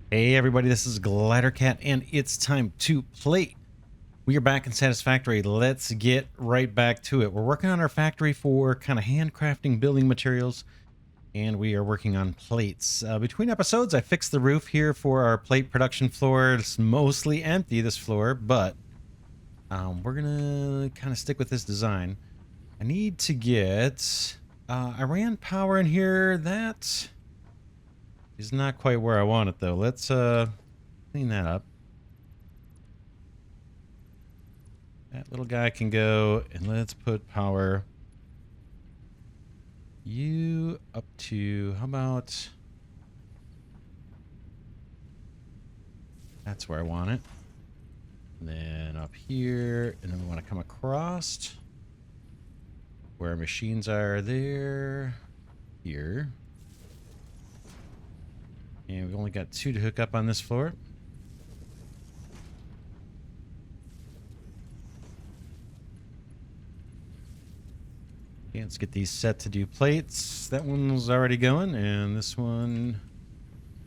Hey everybody, this is Glidercat, and it's time to play. We are back in Satisfactory. Let's get right back to it. We're working on our factory for kind of handcrafting building materials, and we are working on plates. Between episodes, I fixed the roof here for our plate production floor. It's mostly empty, this floor, but we're gonna kind of stick with this design. I need to get... I ran power in here. That is not quite where I want it, though. Let's clean that up. That little guy can go, and let's put power you up to, how about, that's where I want it. And then up here, and then we want to come across where our machines are there, here. And we've only got 2 to hook up on this floor. Okay, let's get these set to do plates. That one's already going, and this one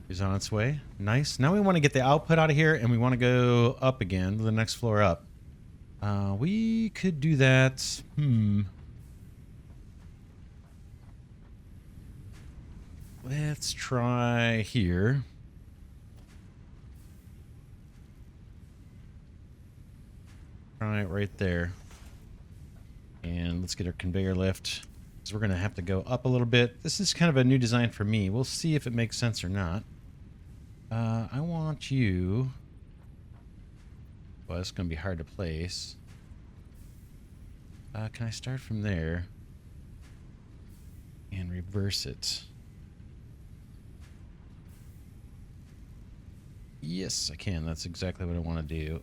is on its way. Nice. Now we want to get the output out of here, and we want to go up again to the next floor up. We could do that. Let's try here. Try it right there. And let's get our conveyor lift, because we're going to have to go up a little bit. This is kind of a new design for me. We'll see if it makes sense or not. I want you... Well, it's going to be hard to place. Can I start from there and reverse it? Yes, I can. That's exactly what I want to do.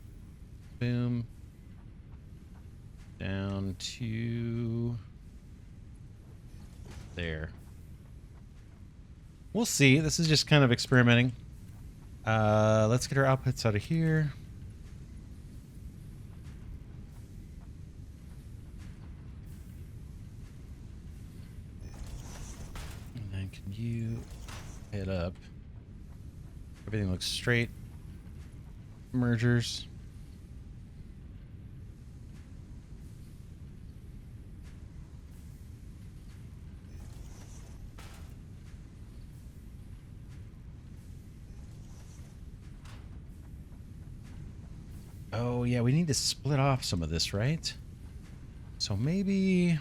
Boom. Down to there. We'll see. This is just kind of experimenting. Let's get our outputs out of here. And then can you head up? Everything looks straight. Mergers. Oh, yeah, we need to split off some of this, right? So maybe...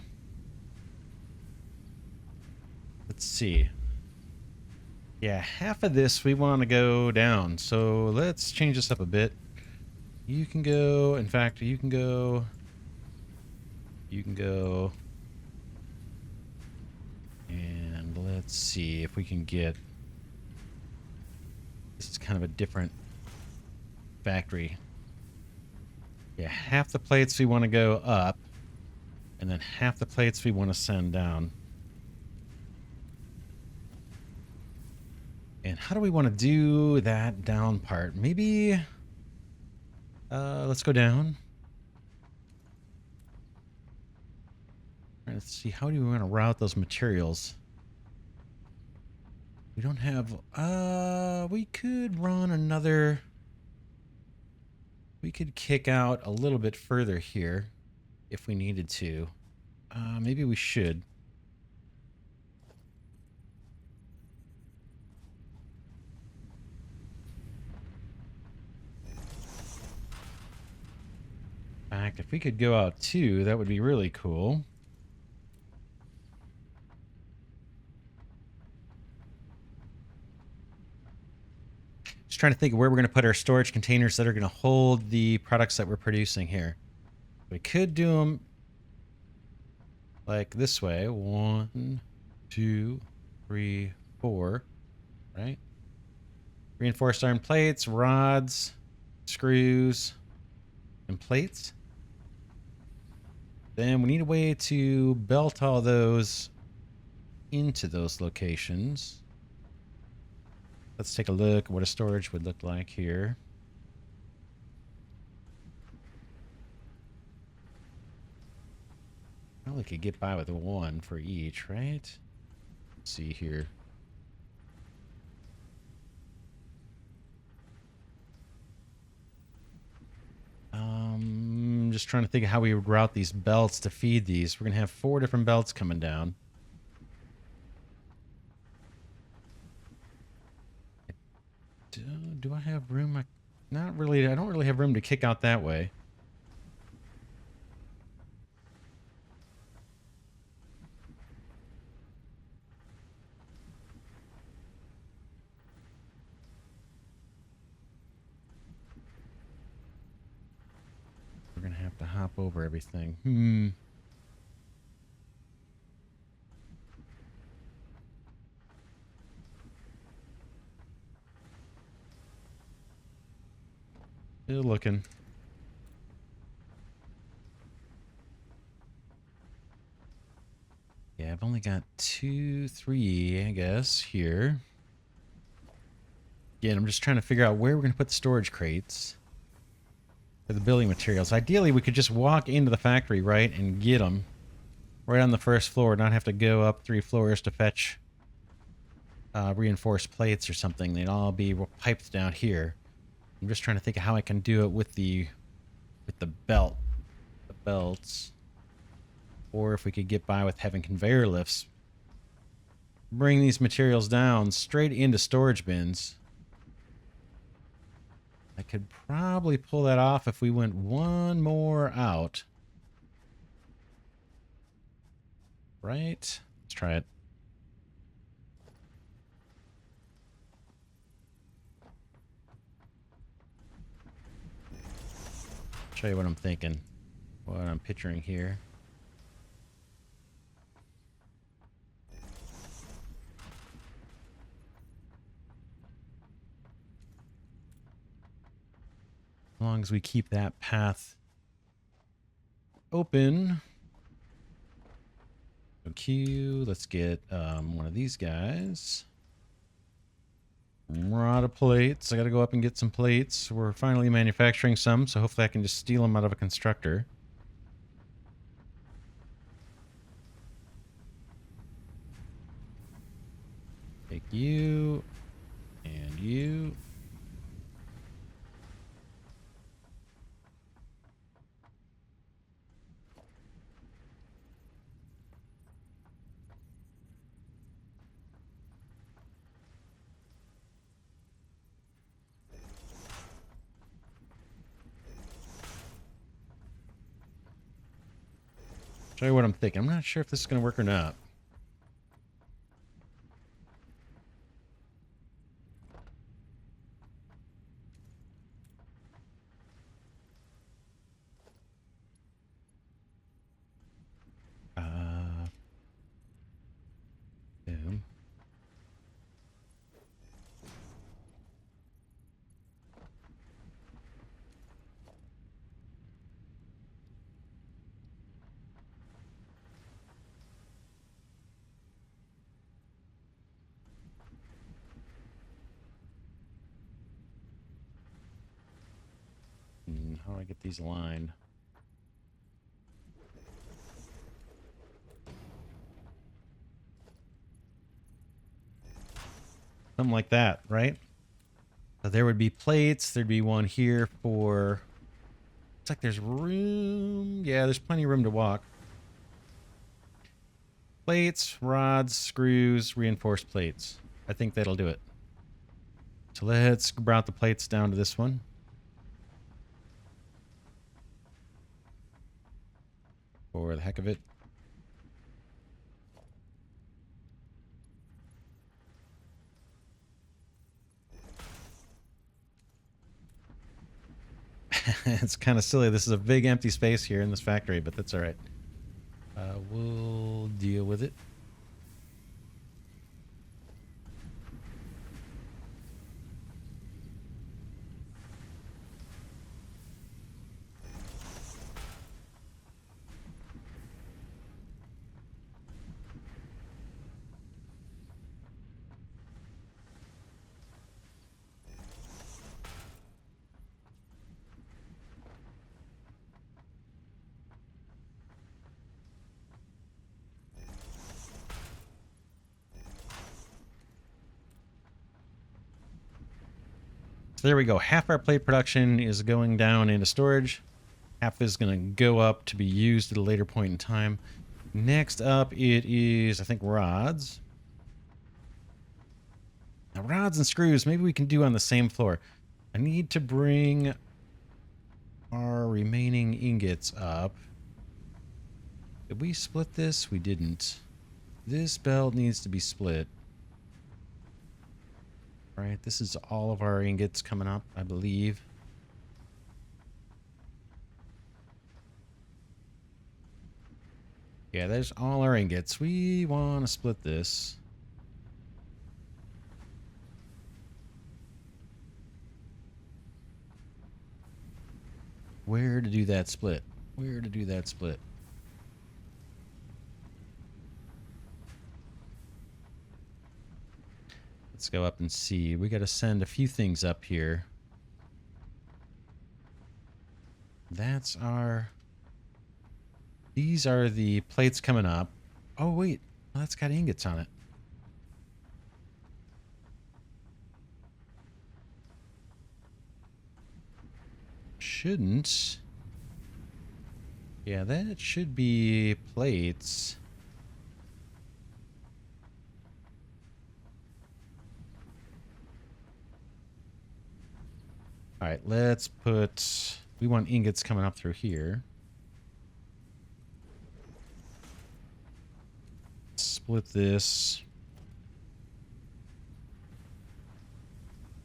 Let's see. Yeah, half of this we want to go down. So let's change this up a bit. You can go... In fact, you can go... You can go... And let's see if we can get... This is kind of a different factory. Yeah, half the plates we want to go up, and then half the plates we want to send down. And how do we want to do that down part? Maybe, let's go down. Let's see, how do we want to route those materials? We don't have, we could run another... We could kick out a little bit further here if we needed to. Maybe we should. In fact, if we could go out too, that would be really cool. Just trying to think of where we're going to put our storage containers that are going to hold the products that we're producing here. We could do them like this way. 1, 2, 3, 4. Right? Reinforced iron plates, rods, screws, and plates. Then we need a way to belt all those into those locations. Let's take a look at what a storage would look like here. Probably could get by with 1 for each, right? Let's see here. just trying to think of how we would route these belts to feed these. We're going to have 4 different belts coming down. Do I have room? Not really. I don't really have room to kick out that way. We're going to have to hop over everything. Still looking. Yeah, I've only got 2, 3, I guess, here. Again, I'm just trying to figure out where we're going to put the storage crates for the building materials. Ideally, we could just walk into the factory, right, and get them right on the first floor, not have to go up 3 floors to fetch reinforced plates or something. They'd all be piped down here. I'm just trying to think of how I can do it with the belts, or if we could get by with having conveyor lifts. Bring these materials down straight into storage bins. I could probably pull that off if we went one more out. Right? Let's try it. Show you what I'm thinking, what I'm picturing here. As long as we keep that path open. So Q, let's get one of these guys. Rod of plates. I gotta go up and get some plates. We're finally manufacturing some, so hopefully I can just steal them out of a constructor. Take you and you. Show you what I'm thinking. I'm not sure if this is going to work or not. Boom. How do I get these aligned? Something like that, right? So there would be plates. There'd be one here for... Looks like there's room. Yeah, there's plenty of room to walk. Plates, rods, screws, reinforced plates. I think that'll do it. So let's route the plates down to this one. For the heck of it. It's kind of silly. This is a big empty space here in this factory, but that's all right. We'll deal with it. So there we go. Half our plate production is going down into storage. Half is going to go up to be used at a later point in time. Next up, it is, I think, rods. Now, rods and screws, maybe we can do on the same floor. I need to bring our remaining ingots up. Did we split this? We didn't. This belt needs to be split. All right, this is all of our ingots coming up, I believe. Yeah, there's all our ingots. We want to split this. Where to do that split? Where to do that split? Let's go up and see. We got to send a few things up here. That's our... These are the plates coming up. Oh, wait. Well, that's got ingots on it. Shouldn't. Yeah, that should be plates. All right, let's put... We want ingots coming up through here. Split this.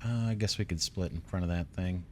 I guess we could split in front of that thing.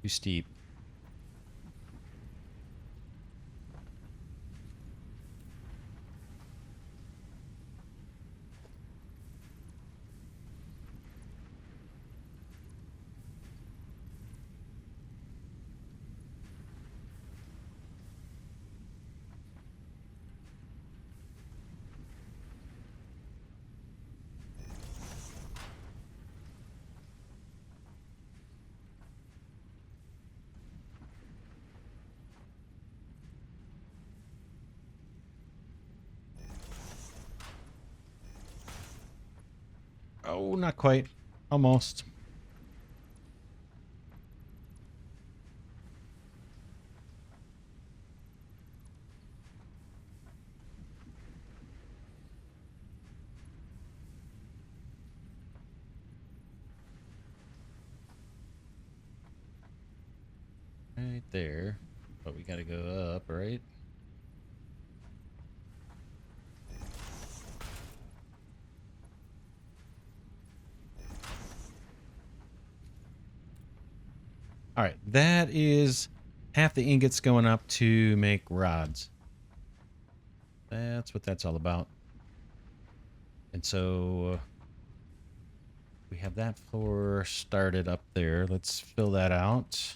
Too steep. Oh, not quite. Almost. Right there. But we gotta go up, right? All right, that is half the ingots going up to make rods. That's what that's all about. And so we have that floor started up there. Let's fill that out.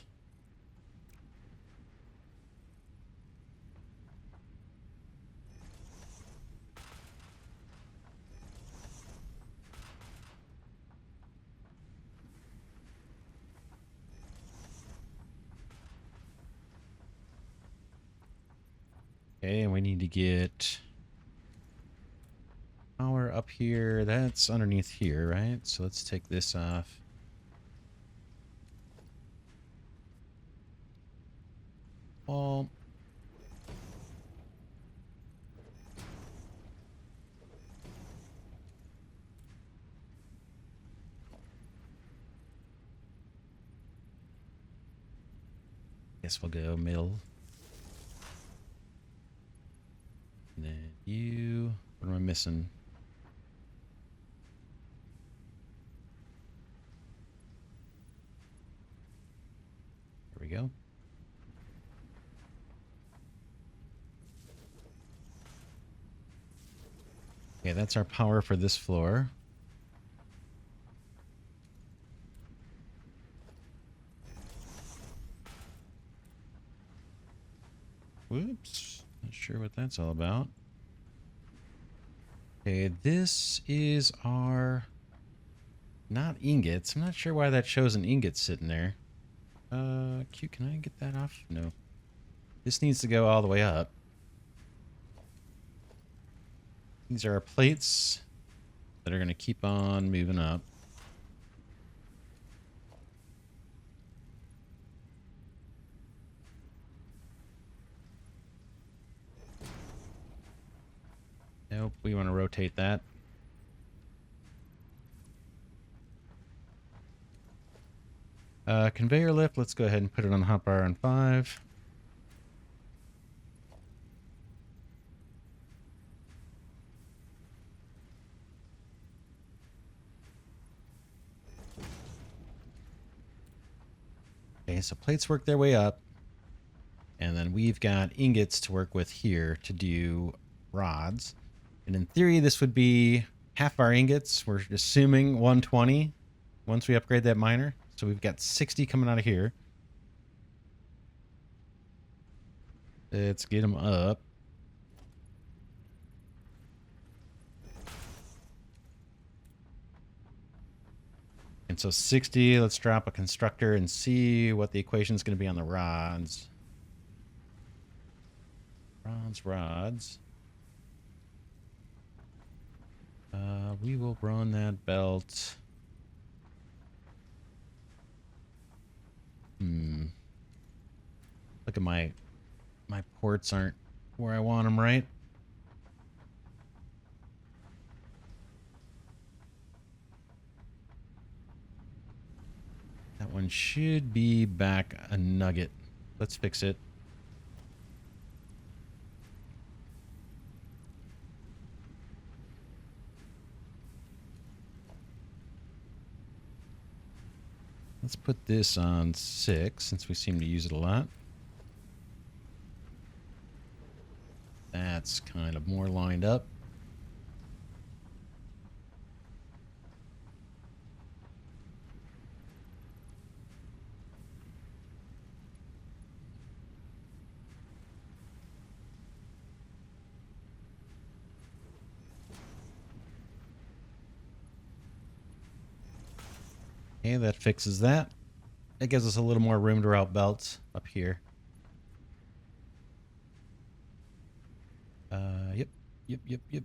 Okay, and we need to get power up here. That's underneath here, right? So let's take this off. Well, guess we'll go middle. And then you, what am I missing? Okay, that's our power for this floor. Whoops. Not sure what that's all about. Okay, this is our... Not ingots. I'm not sure why that shows an ingot sitting there. Q, can I get that off? No. This needs to go all the way up. These are our plates that are going to keep on moving up. Nope, we want to rotate that. Conveyor lift, let's go ahead and put it on hotbar on 5. Okay, so plates work their way up. And then we've got ingots to work with here to do rods. And in theory, this would be half our ingots. We're assuming 120 once we upgrade that miner. So we've got 60 coming out of here. Let's get them up. And so 60, let's drop a constructor and see what the equation is going to be on the rods. Rods. We will run that belt. Look at my ports aren't where I want them, right? That one should be back a nugget. Let's fix it. Let's put this on 6 since we seem to use it a lot. That's kind of more lined up. Okay, that fixes that. That gives us a little more room to route belts up here. Yep.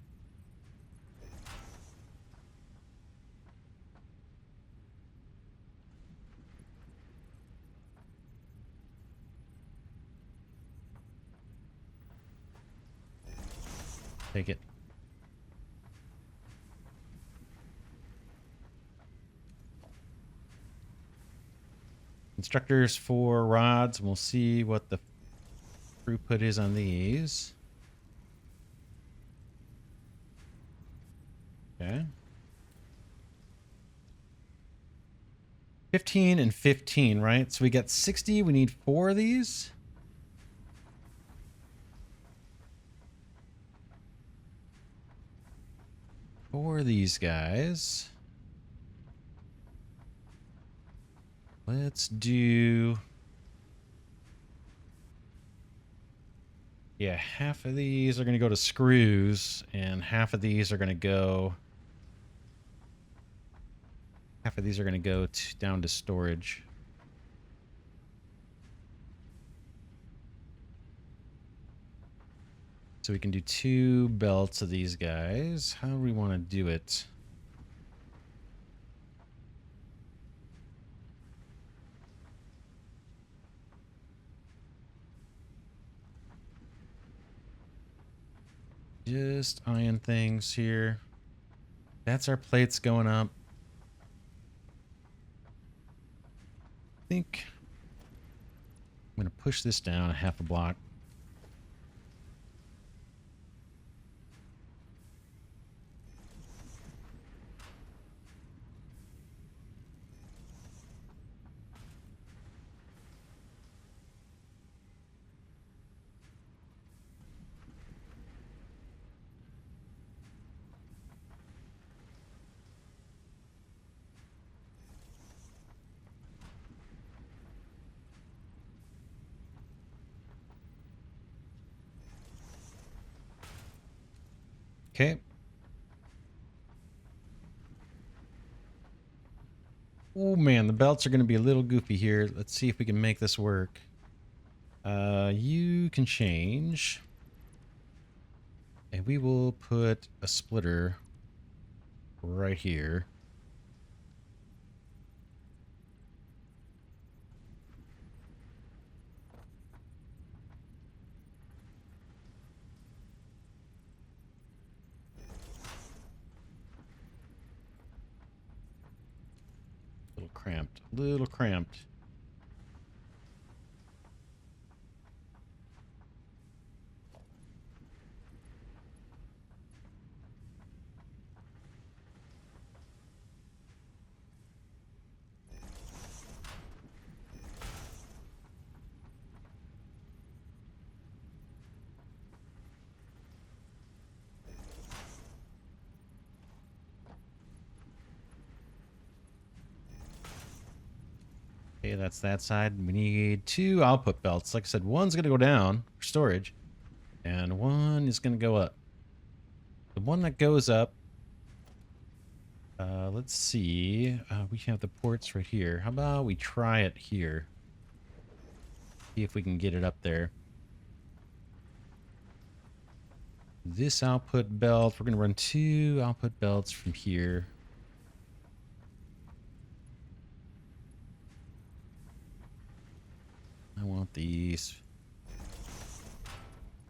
Take it. Instructors for rods. We'll see what the throughput is on these. Okay. 15 and 15, right? So we got 60. We need 4 of these. For these guys. Let's do... Yeah, half of these are going to go to screws, and half of these are going to go... Half of these are going to go down to storage. So we can do 2 belts of these guys. How do we want to do it? Just iron things here. That's our plates going up. I think I'm going to push this down a half a block. Okay. Oh man, the belts are going to be a little goofy here. Let's see if we can make this work. You can change. And we will put a splitter right here. A little cramped. A little cramped. Okay, that's that side. We need 2 output belts. Like I said, one's going to go down for storage, and one is going to go up. The one that goes up, let's see. We have the ports right here. How about we try it here? See if we can get it up there. This output belt, we're going to run 2 output belts from here. I want these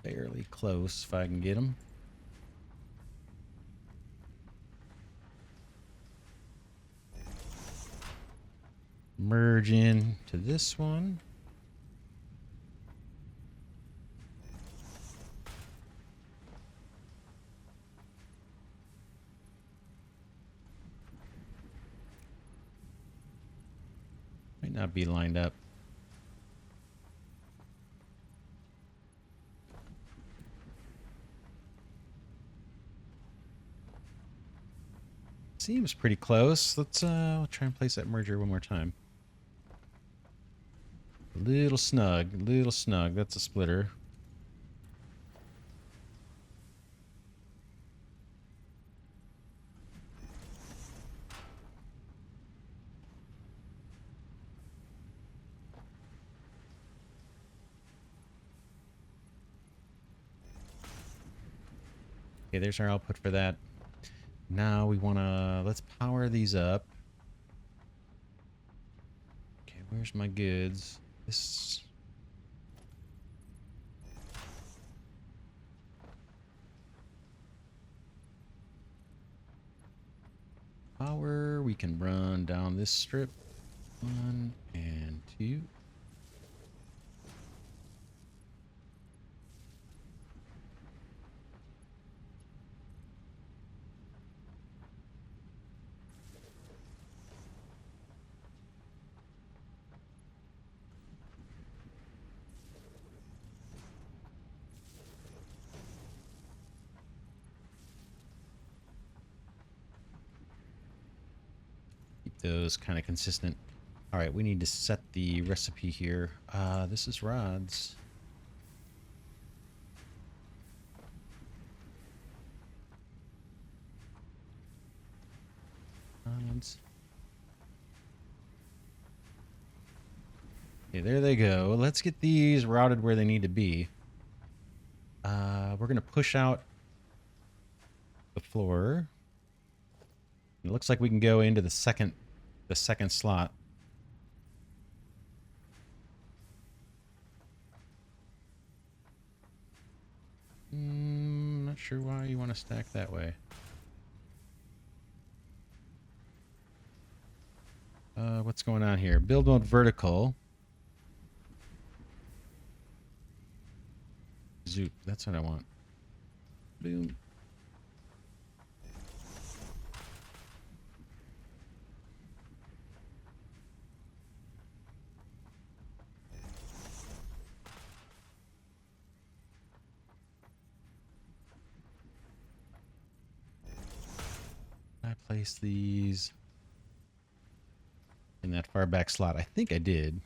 fairly close if I can get them. Merge in to this one. Might not be lined up. Seems pretty close. Let's try and place that merger one more time. A little snug, little snug. That's a splitter. Okay, there's our output for that. Now we want to, let's power these up. Okay, where's my goods? This... Power, we can run down this strip. 1 and 2. Those kind of consistent. All right, we need to set the recipe here. This is rods. Rods. Okay, there they go. Let's get these routed where they need to be. We're gonna push out the floor. It looks like we can go into the second slot. Not sure why you want to stack that way. What's going on here? Build mode vertical. Zoop. That's what I want. Boom. I place these in that far back slot. I think I did.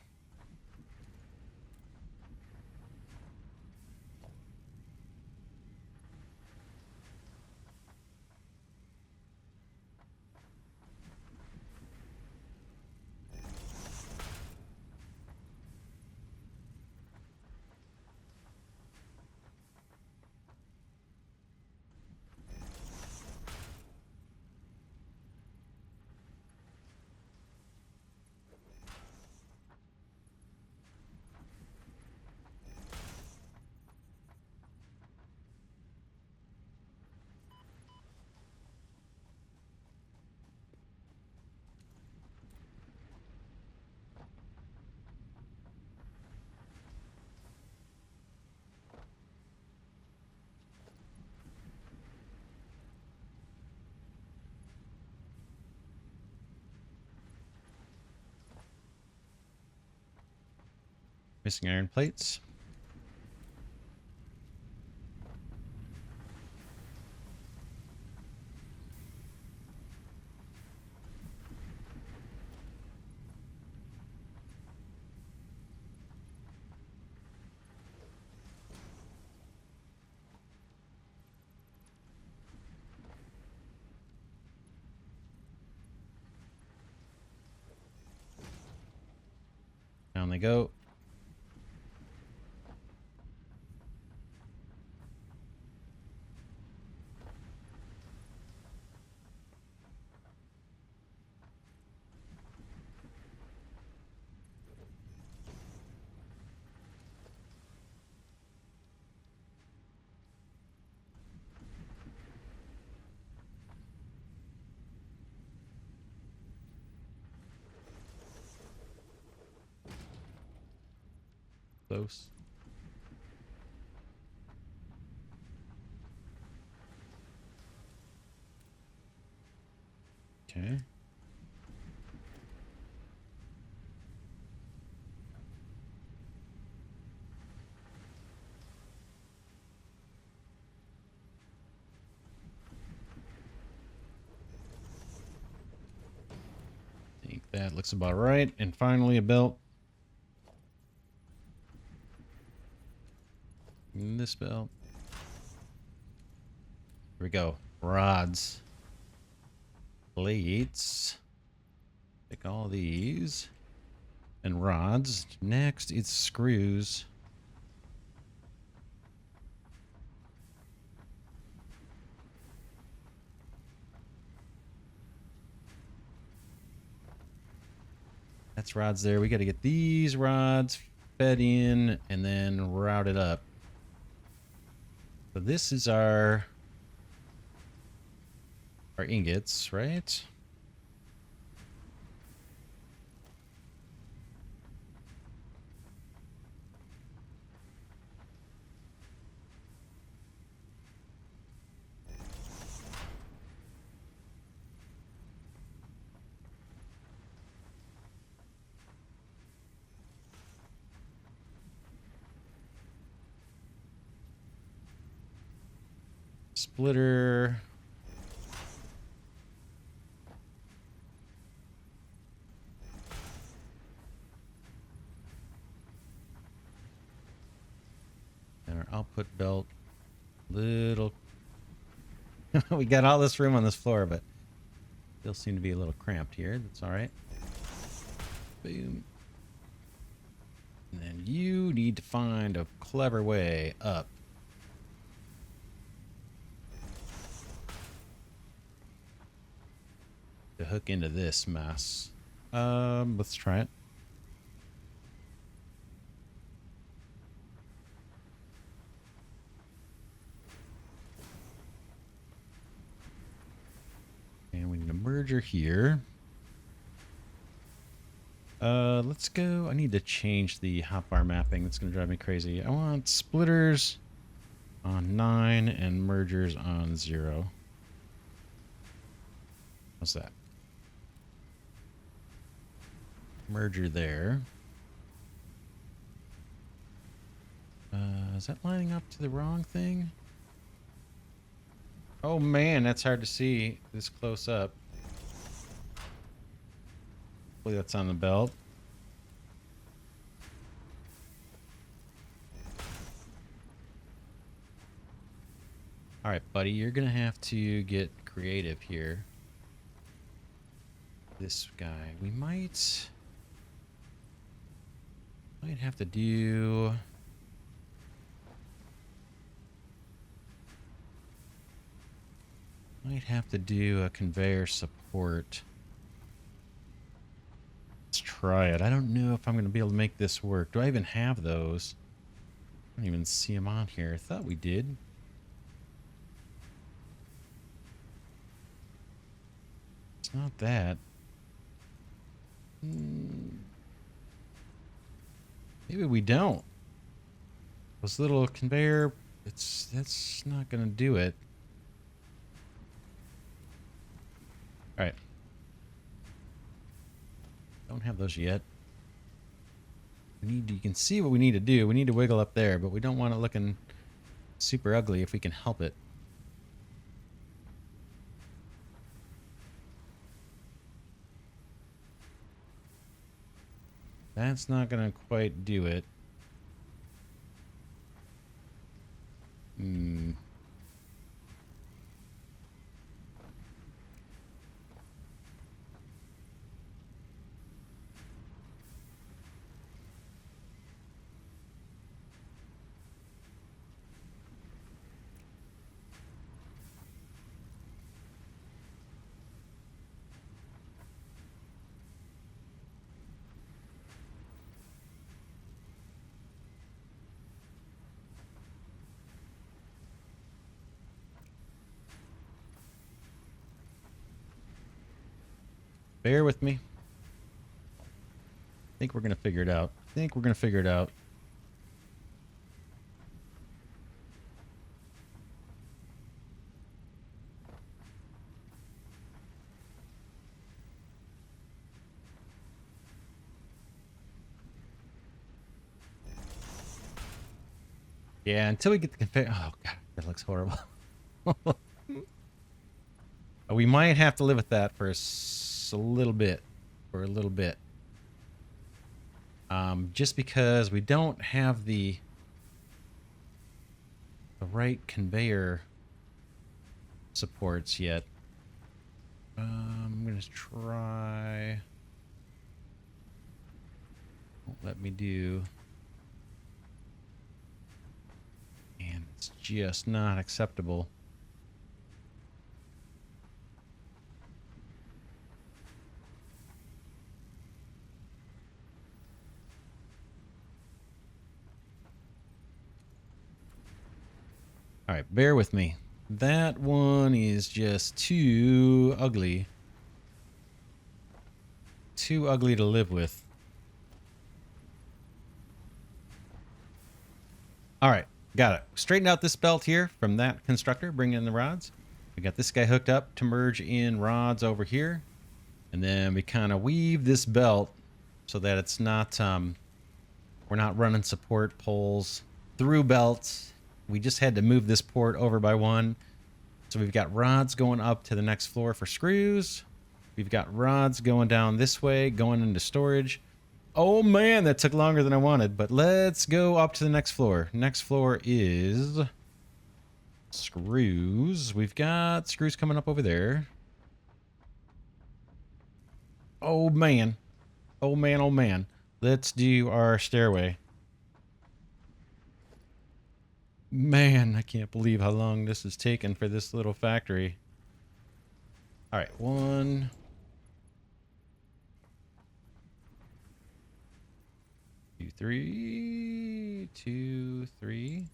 Missing iron plates. Down they go. Close. Okay. I think that looks about right. And finally a belt. And this belt. Here we go. Rods. Plates. Pick all these. And rods. Next, it's screws. That's rods there. We got to get these rods fed in and then routed up. So this is our ingots, right? Splitter. And our output belt. Little. We got all this room on this floor, but still seem to be a little cramped here. That's all right. Boom. And then you need to find a clever way up. To hook into this mess. Let's try it. And we need a merger here. Let's go. I need to change the hotbar mapping. That's going to drive me crazy. I want splitters on 9 and mergers on 0. What's that? Merger there. Is that lining up to the wrong thing? Oh man, that's hard to see this close up. Hopefully that's on the belt. All right, buddy, you're gonna have to get creative here. This guy, we might have to do. Might have to do a conveyor support. Let's try it. I don't know if I'm going to be able to make this work. Do I even have those? I don't even see them on here. I thought we did. It's not that. Maybe we don't. This little conveyor, that's not going to do it. All right. Don't have those yet. You can see what we need to do. We need to wiggle up there, but we don't want it looking super ugly if we can help it. That's not gonna quite do it. Bear with me. I think we're gonna figure it out. Yeah, until we get the config. Oh god, that looks horrible. We might have to live with that for a little bit. Just because we don't have the right conveyor supports yet. I'm gonna try. Won't let me do. And it's just not acceptable. All right, bear with me. That one is just too ugly. Too ugly to live with. All right, got it. Straighten out this belt here from that constructor. Bring in the rods. We got this guy hooked up to merge in rods over here. And then we kind of weave this belt so that it's not, we're not running support poles through belts. We just had to move this port over by one. So we've got rods going up to the next floor for screws. We've got rods going down this way, going into storage. Oh man, that took longer than I wanted, but let's go up to the next floor. Next floor is screws. We've got screws coming up over there. Oh man. Oh man, oh man. Let's do our stairway. Man, I can't believe how long this has taken for this little factory. All right, 1, 2, 3, 2, 3.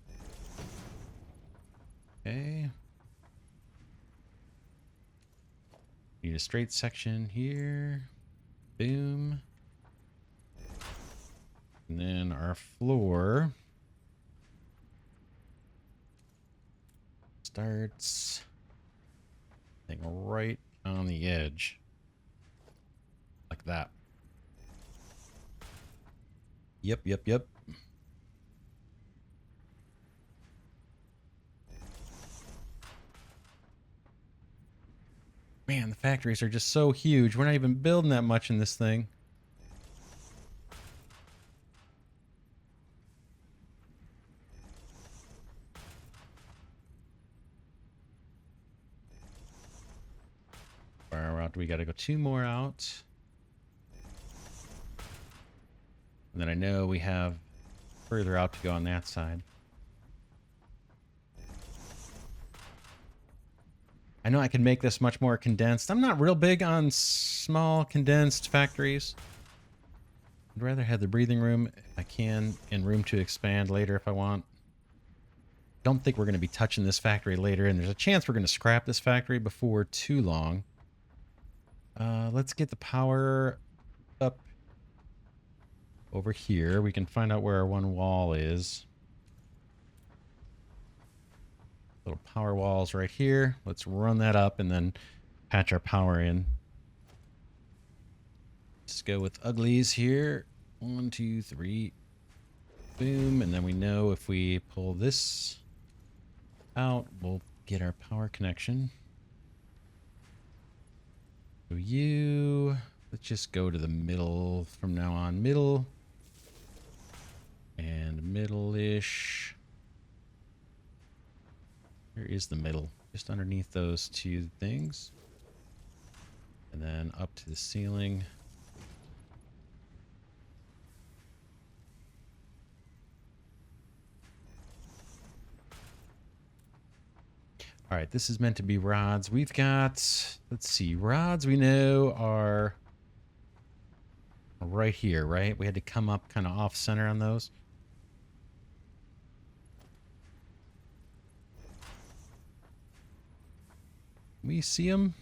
Okay. Need a straight section here. Boom. And then our floor starts, I think, right on the edge. Like that. Yep. Man, the factories are just so huge. We're not even building that much in this thing. Far out. We got to go 2 more out. And then I know we have further out to go on that side. I know I can make this much more condensed. I'm not real big on small condensed factories. I'd rather have the breathing room if I can and room to expand later if I want. Don't think we're going to be touching this factory later, and there's a chance we're going to scrap this factory before too long. Let's get the power up over here. We can find out where our one wall is. Little power walls right here. Let's run that up and then patch our power in. Let's go with uglies here. 1, 2, 3. Boom. And then we know if we pull this out, we'll get our power connection. So let's just go to the middle from now on. Middle. And middle-ish. Where is the middle? Just underneath those two things. And then up to the ceiling. All right, this is meant to be rods. We've got, let's see, rods we know are right here, right? We had to come up kind of off center on those. We see them.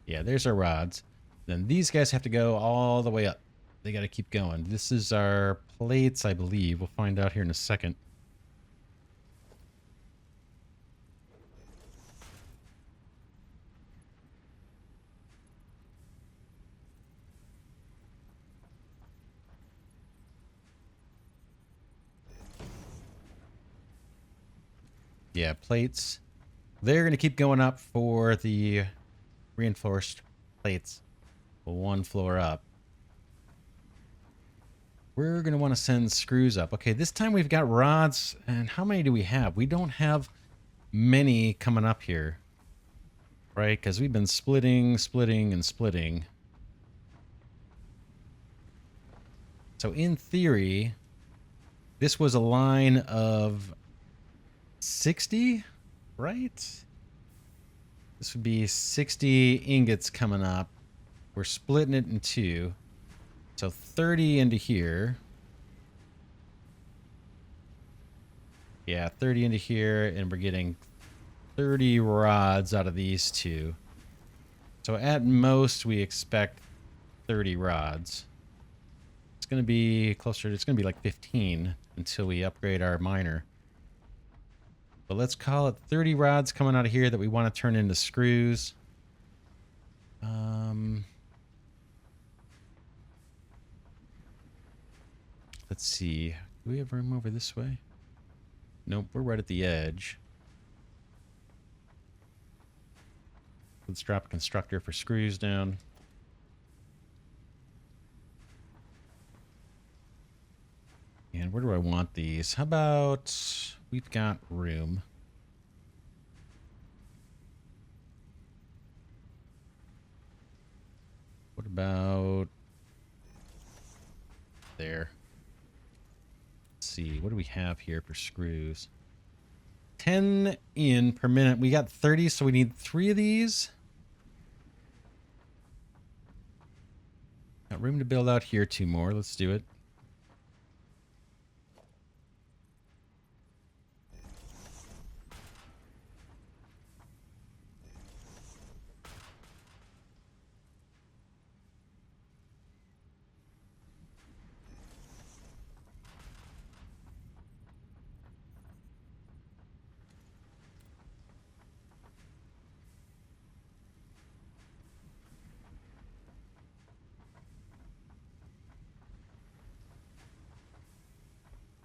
Yeah, there's our rods. Then these guys have to go all the way up. They got to keep going. This is our plates, I believe. We'll find out here in a second. Yeah, plates. They're going to keep going up for the reinforced plates. One floor up. We're going to want to send screws up. Okay, this time we've got rods. And how many do we have? We don't have many coming up here. Right? Because we've been splitting, and splitting. So in theory, this was a line of 60, right? This would be 60 ingots coming up. We're splitting it in two. So 30 into here. Yeah, 30 into here, and we're getting 30 rods out of these two. So at most, we expect 30 rods. It's going to be closer, it's going to be like 15 until we upgrade our miner. But let's call it 30 rods coming out of here that we want to turn into screws. Let's see. Do we have room over this way? Nope, we're right at the edge. Let's drop a constructor for screws down. And where do I want these? How about we've got room. What about there? Let's see. What do we have here for screws? 10 in per minute. We got 30, so we need 3 of these. Got room to build out here 2 more. Let's do it.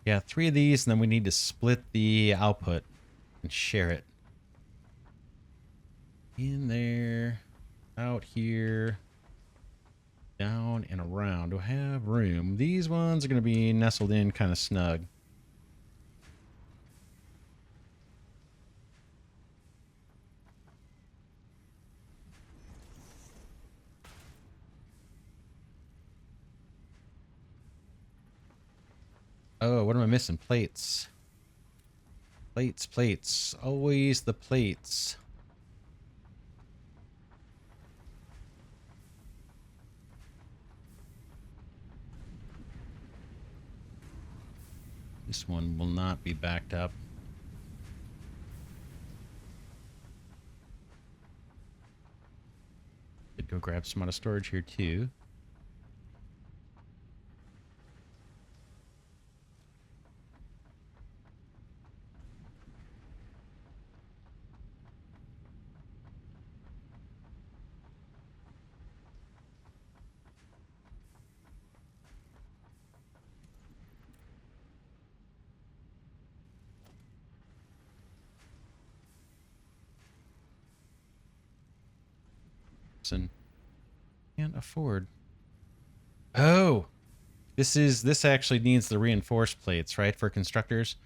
Yeah, 3 of these, and then we need to split the output and share it. In there, out here, down and around. Do I have room? These ones are going to be nestled in kind of snug. Oh, what am I missing? Plates. Plates. Always the plates. This one will not be backed up. Could go grab some out of storage here too. and can't afford. Oh, this actually needs the reinforced plates, right? For constructors.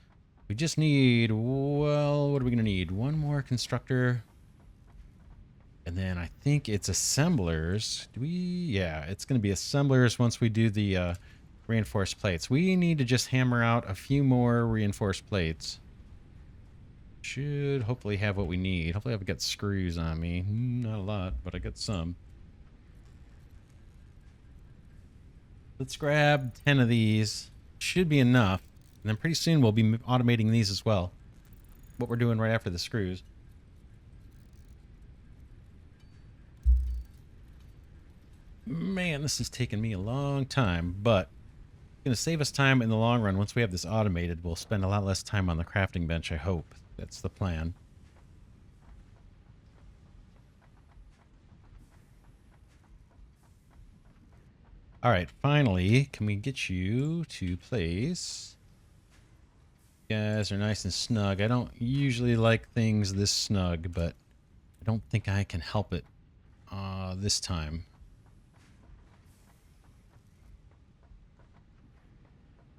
We just need, well, what are we gonna need? One more constructor. And then I think it's assemblers. Do we? Yeah, it's gonna be assemblers once we do the reinforced plates. We need to just hammer out a few more reinforced plates. Should hopefully have what we need. Hopefully I've got screws on me. Not a lot, but I got some. Let's grab 10 of these. Should be enough. And then pretty soon we'll be automating these as well. What we're doing right after the screws. Man, this is taking me a long time, but it's going to save us time in the long run. Once we have this automated, we'll spend a lot less time on the crafting bench, I hope. That's the plan. All right, finally, can we get you to place? You guys are nice and snug. I don't usually like things this snug, but I don't think I can help it this time.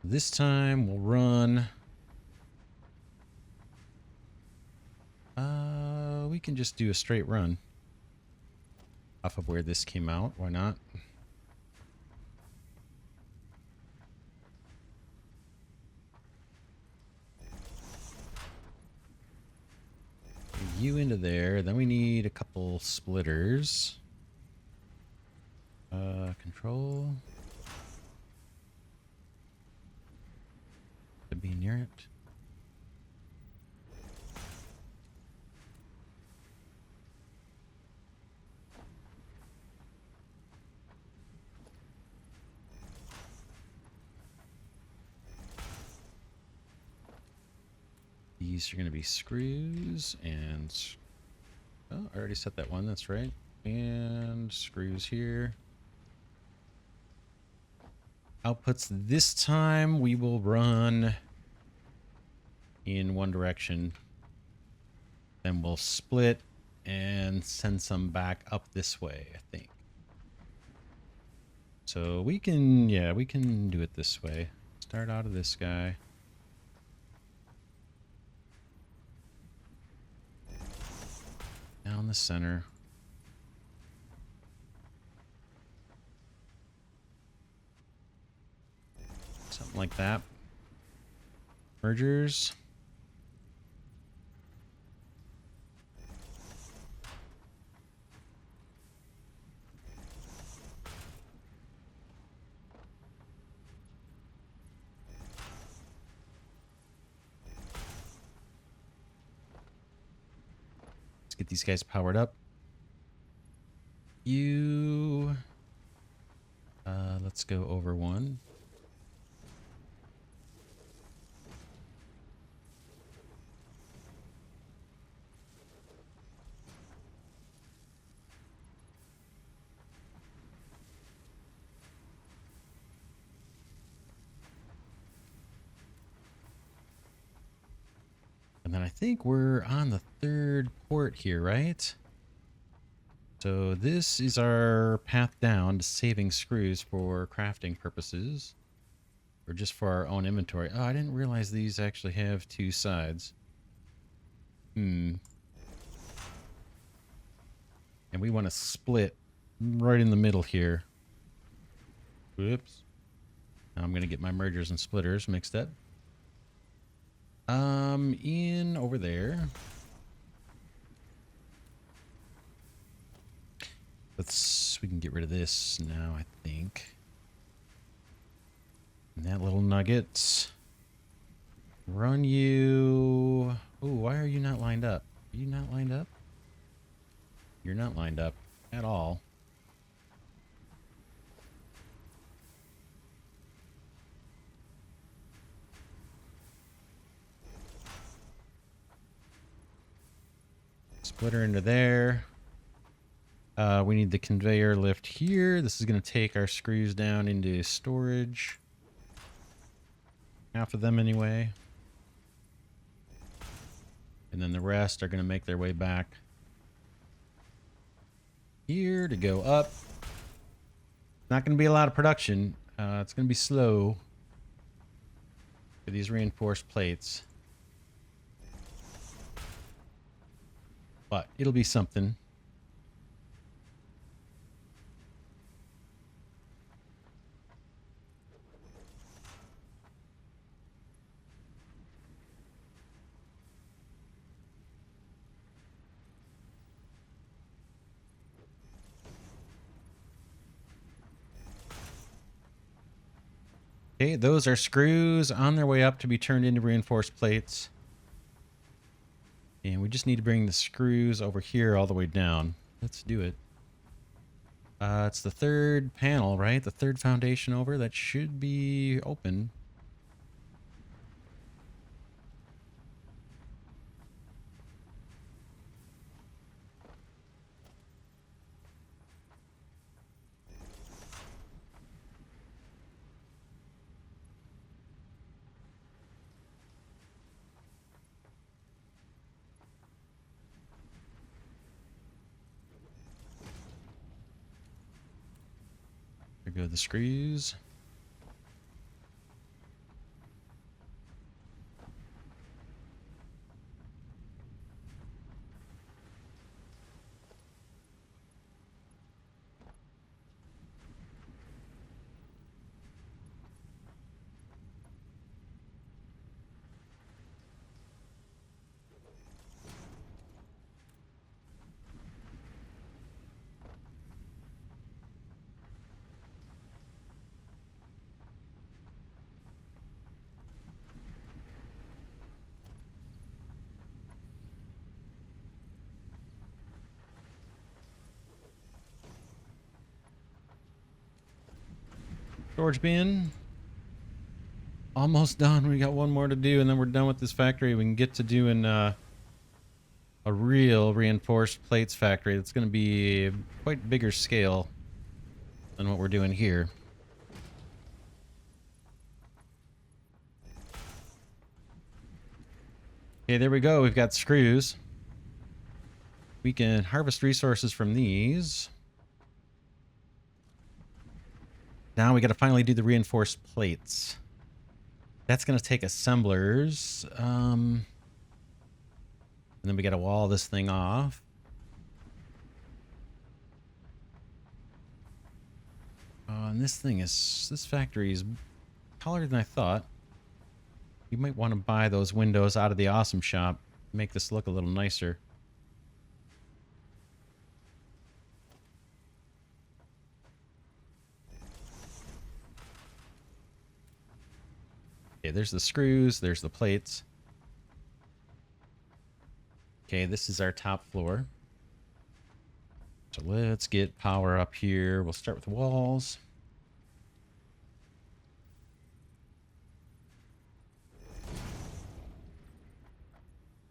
This time we'll run. We can just do a straight run off of where this came out. Why not? You into there. Then we need a couple splitters. Control. To be near it. These are going to be screws and... Oh, I already set that one. That's right. And screws here. Outputs this time we will run in one direction. Then we'll split and send some back up this way, I think. So we can, yeah, we can do it this way. Start out of this guy. Down the center. Something like that. Mergers. Let's get these guys powered up. Let's go over one. And then I think we're on the third port here, right? So this is our path down to saving screws for crafting purposes. Or just for our own inventory. Oh, I didn't realize these actually have two sides. And we want to split right in the middle here. Whoops. Now I'm going to get my mergers and splitters mixed up. In over there. We can get rid of this now, I think. And that little nugget. Run you. Oh, why are you not lined up? Are you not lined up? You're not lined up at all. Splitter into there. We need the conveyor lift here. This is going to take our screws down into storage. Half of them anyway. And then the rest are going to make their way back here to go up. Not going to be a lot of production. It's going to be slow for these reinforced plates. But it'll be something. Okay, those are screws on their way up to be turned into reinforced plates. And we just need to bring the screws over here all the way down. Let's do it. It's the third panel, right? The third foundation over. That should be open. There go the screws. Storage bin. Almost done. We got one more to do, and then we're done with this factory. We can get to doing a real reinforced plates factory. That's going to be quite bigger scale than what we're doing here. Okay, there we go. We've got screws. We can harvest resources from these. Now we got to finally do the reinforced plates. That's going to take assemblers. And then we got to wall this thing off. And this factory is taller than I thought. You might want to buy those windows out of the awesome shop. Make this look a little nicer. Okay, there's the screws, there's the plates. Okay, this is our top floor. So let's get power up here. We'll start with walls.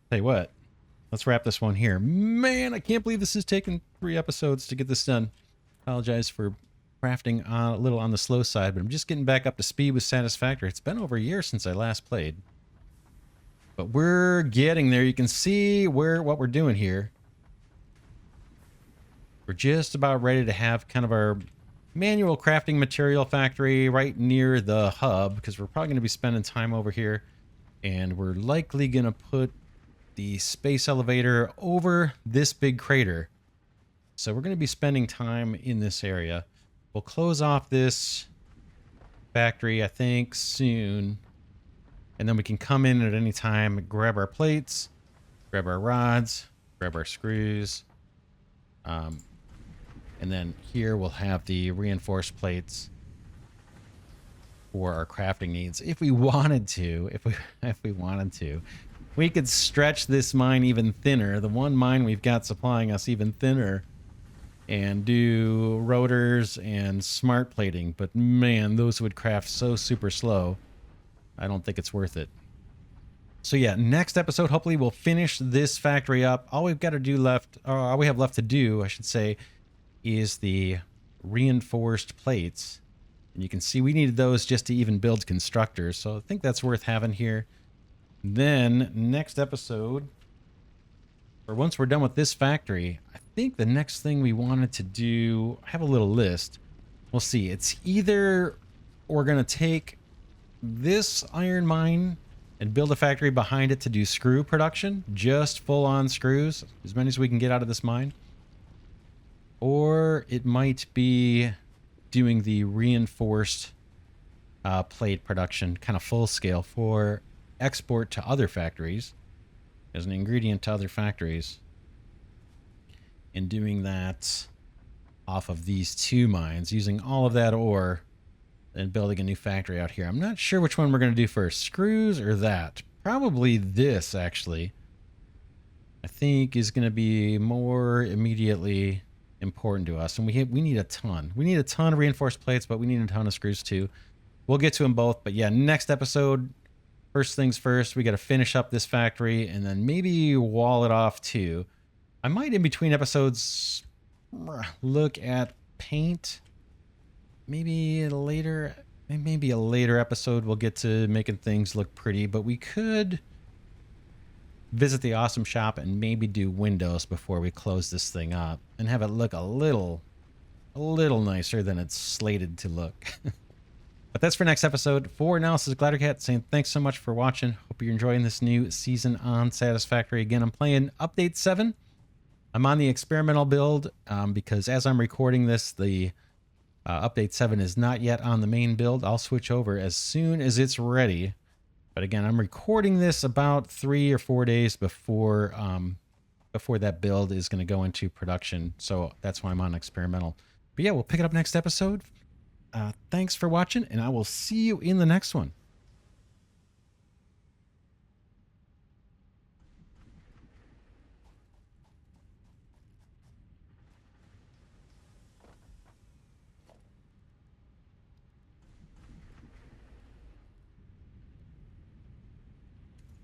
Tell you what, let's wrap this one here. Man, I can't believe this has taken 3 episodes to get this done. Apologize for crafting a little on the slow side, but I'm just getting back up to speed with Satisfactory. It's been over a year since I last played. But we're getting there. You can see what we're doing here. We're just about ready to have kind of our manual crafting material factory right near the hub, because we're probably going to be spending time over here. And we're likely going to put the space elevator over this big crater. So we're going to be spending time in this area. We'll close off this factory, I think, soon. And then we can come in at any time, grab our plates, grab our rods, grab our screws. And then here we'll have the reinforced plates for our crafting needs. If we wanted to, if we wanted to, we could stretch this mine even thinner. The one mine we've got supplying us even thinner, and do rotors and smart plating. But man, those would craft so super slow. I don't think it's worth it. So yeah, next episode, hopefully we'll finish this factory up. All we've got to do left, or all we have left to do, I should say, is the reinforced plates. And you can see we needed those just to even build constructors. So I think that's worth having here. Then next episode, or once we're done with this factory, I think the next thing we wanted to do, I have a little list. We'll see. It's either we're going to take this iron mine and build a factory behind it to do screw production, just full on screws, as many as we can get out of this mine. Or it might be doing the reinforced plate production, kind of full scale for export to other factories as an ingredient to other factories. And doing that off of these two mines, using all of that ore and building a new factory out here. I'm not sure which one we're going to do first, screws or that. Probably this, actually. I think is going to be more immediately important to us. And we need a ton. We need a ton of reinforced plates, but we need a ton of screws too. We'll get to them both. But yeah, next episode, first things first, we got to finish up this factory and then maybe wall it off too. I might, in between episodes, look at paint. Maybe a later episode we'll get to making things look pretty, but we could visit the awesome shop and maybe do windows before we close this thing up and have it look a little nicer than it's slated to look. But that's for next episode. For now, this is Glidercat saying thanks so much for watching. Hope you're enjoying this new season on Satisfactory. Again, I'm playing Update 7. I'm on the experimental build because as I'm recording this, the Update 7 is not yet on the main build. I'll switch over as soon as it's ready. But again, I'm recording this about 3 or 4 days before that build is going to go into production. So that's why I'm on experimental. But yeah, we'll pick it up next episode. Thanks for watching, and I will see you in the next one.